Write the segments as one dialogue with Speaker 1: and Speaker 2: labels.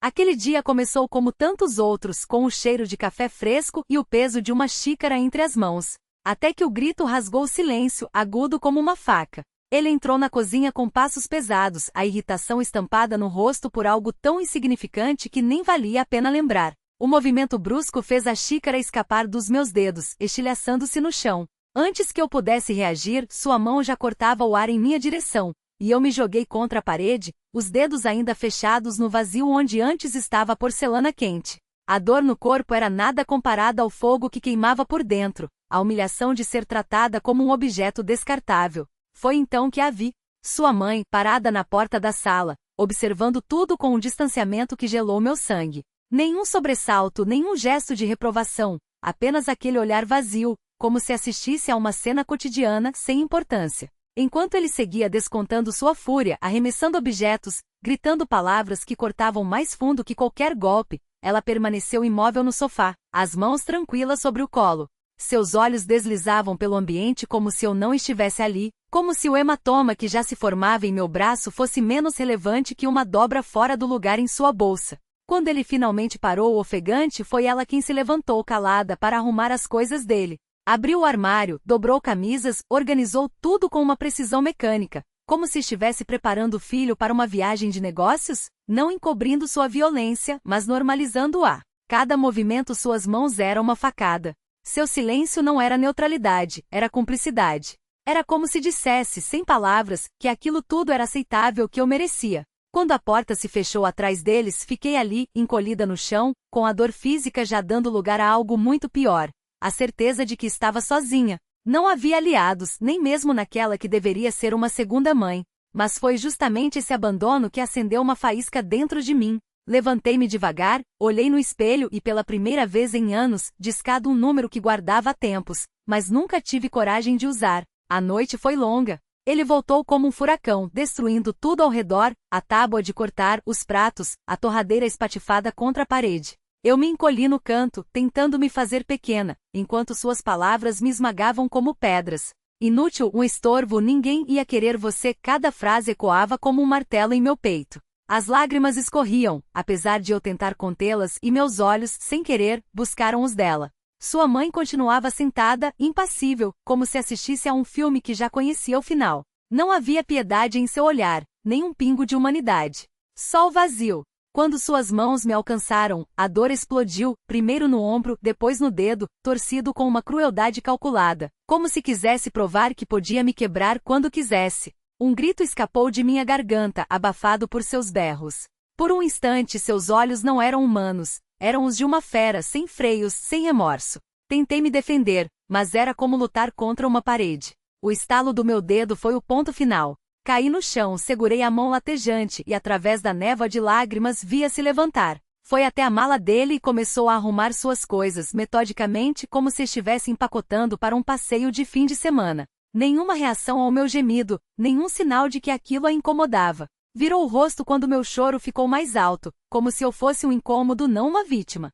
Speaker 1: Aquele dia começou como tantos outros, com o cheiro de café fresco e o peso de uma xícara entre as mãos. Até que o grito rasgou o silêncio, agudo como uma faca. Ele entrou na cozinha com passos pesados, a irritação estampada no rosto por algo tão insignificante que nem valia a pena lembrar. O movimento brusco fez a xícara escapar dos meus dedos, estilhaçando-se no chão. Antes que eu pudesse reagir, sua mão já cortava o ar em minha direção, e eu me joguei contra a parede, os dedos ainda fechados no vazio onde antes estava a porcelana quente. A dor no corpo era nada comparada ao fogo que queimava por dentro, a humilhação de ser tratada como um objeto descartável. Foi então que a vi. Sua mãe, parada na porta da sala, observando tudo com um distanciamento que gelou meu sangue. Nenhum sobressalto, nenhum gesto de reprovação, apenas aquele olhar vazio, como se assistisse a uma cena cotidiana, sem importância. Enquanto ele seguia descontando sua fúria, arremessando objetos, gritando palavras que cortavam mais fundo que qualquer golpe, ela permaneceu imóvel no sofá, as mãos tranquilas sobre o colo. Seus olhos deslizavam pelo ambiente como se eu não estivesse ali, como se o hematoma que já se formava em meu braço fosse menos relevante que uma dobra fora do lugar em sua bolsa. Quando ele finalmente parou ofegante, foi ela quem se levantou calada para arrumar as coisas dele. Abriu o armário, dobrou camisas, organizou tudo com uma precisão mecânica, como se estivesse preparando o filho para uma viagem de negócios, não encobrindo sua violência, mas normalizando-a. Cada movimento suas mãos era uma facada. Seu silêncio não era neutralidade, era cumplicidade. Era como se dissesse, sem palavras, que aquilo tudo era aceitável, que eu merecia. Quando a porta se fechou atrás deles, fiquei ali, encolhida no chão, com a dor física já dando lugar a algo muito pior. A certeza de que estava sozinha. Não havia aliados, nem mesmo naquela que deveria ser uma segunda mãe. Mas foi justamente esse abandono que acendeu uma faísca dentro de mim. Levantei-me devagar, olhei no espelho e pela primeira vez em anos, discado um número que guardava há tempos, mas nunca tive coragem de usar. A noite foi longa. Ele voltou como um furacão, destruindo tudo ao redor, a tábua de cortar, os pratos, a torradeira espatifada contra a parede. Eu me encolhi no canto, tentando me fazer pequena, enquanto suas palavras me esmagavam como pedras. Inútil, um estorvo, ninguém ia querer você. Cada frase ecoava como um martelo em meu peito. As lágrimas escorriam, apesar de eu tentar contê-las, e meus olhos, sem querer, buscaram os dela. Sua mãe continuava sentada, impassível, como se assistisse a um filme que já conhecia o final. Não havia piedade em seu olhar, nem um pingo de humanidade. Só o vazio. Quando suas mãos me alcançaram, a dor explodiu, primeiro no ombro, depois no dedo, torcido com uma crueldade calculada, como se quisesse provar que podia me quebrar quando quisesse. Um grito escapou de minha garganta, abafado por seus berros. Por um instante seus olhos não eram humanos, eram os de uma fera, sem freios, sem remorso. Tentei me defender, mas era como lutar contra uma parede. O estalo do meu dedo foi o ponto final. Caí no chão, segurei a mão latejante e através da névoa de lágrimas via-se levantar. Foi até a mala dele e começou a arrumar suas coisas, metodicamente, como se estivesse empacotando para um passeio de fim de semana. Nenhuma reação ao meu gemido, nenhum sinal de que aquilo a incomodava. Virou o rosto quando meu choro ficou mais alto, como se eu fosse um incômodo, não uma vítima.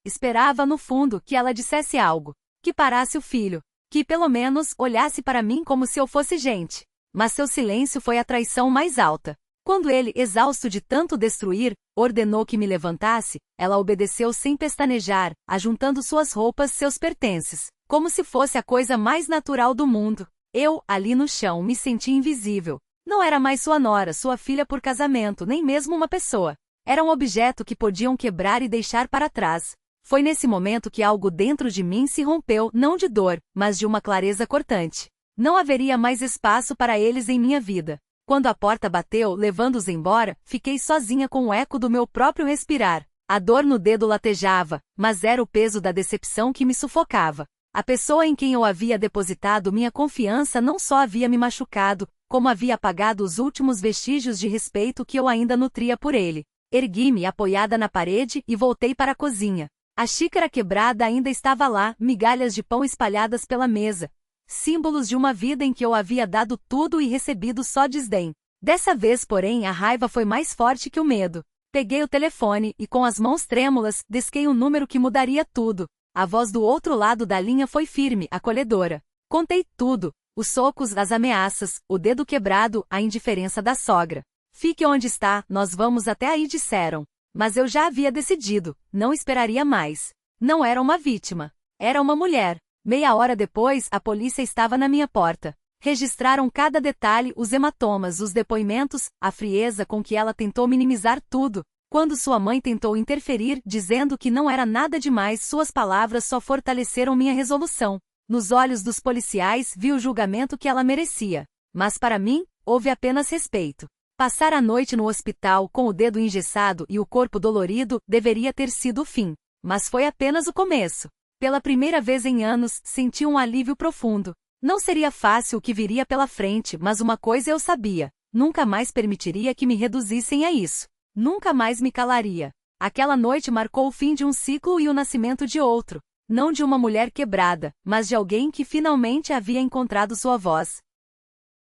Speaker 1: Esperava, no fundo, que ela dissesse algo. Que parasse o filho. Que, pelo menos, olhasse para mim como se eu fosse gente. Mas seu silêncio foi a traição mais alta. Quando ele, exausto de tanto destruir, ordenou que me levantasse, ela obedeceu sem pestanejar, ajuntando suas roupas, seus pertences, como se fosse a coisa mais natural do mundo. Eu, ali no chão, me senti invisível. Não era mais sua nora, sua filha por casamento, nem mesmo uma pessoa. Era um objeto que podiam quebrar e deixar para trás. Foi nesse momento que algo dentro de mim se rompeu, não de dor, mas de uma clareza cortante. Não haveria mais espaço para eles em minha vida. Quando a porta bateu, levando-os embora, fiquei sozinha com o eco do meu próprio respirar. A dor no dedo latejava, mas era o peso da decepção que me sufocava. A pessoa em quem eu havia depositado minha confiança não só havia me machucado, como havia apagado os últimos vestígios de respeito que eu ainda nutria por ele. Ergui-me apoiada na parede e voltei para a cozinha. A xícara quebrada ainda estava lá, migalhas de pão espalhadas pela mesa. Símbolos de uma vida em que eu havia dado tudo e recebido só desdém. Dessa vez, porém, a raiva foi mais forte que o medo. Peguei o telefone e, com as mãos trêmulas, disquei um número que mudaria tudo. A voz do outro lado da linha foi firme, acolhedora. Contei tudo. Os socos, as ameaças, o dedo quebrado, a indiferença da sogra. Fique onde está, nós vamos até aí, disseram. Mas eu já havia decidido, não esperaria mais. Não era uma vítima. Era uma mulher. Meia hora depois, a polícia estava na minha porta. Registraram cada detalhe, os hematomas, os depoimentos, a frieza com que ela tentou minimizar tudo. Quando sua mãe tentou interferir, dizendo que não era nada demais, suas palavras só fortaleceram minha resolução. Nos olhos dos policiais, vi o julgamento que ela merecia. Mas para mim, houve apenas respeito. Passar a noite no hospital com o dedo engessado e o corpo dolorido deveria ter sido o fim. Mas foi apenas o começo. Pela primeira vez em anos, senti um alívio profundo. Não seria fácil o que viria pela frente, mas uma coisa eu sabia. Nunca mais permitiria que me reduzissem a isso. Nunca mais me calaria. Aquela noite marcou o fim de um ciclo e o nascimento de outro. Não de uma mulher quebrada, mas de alguém que finalmente havia encontrado sua voz.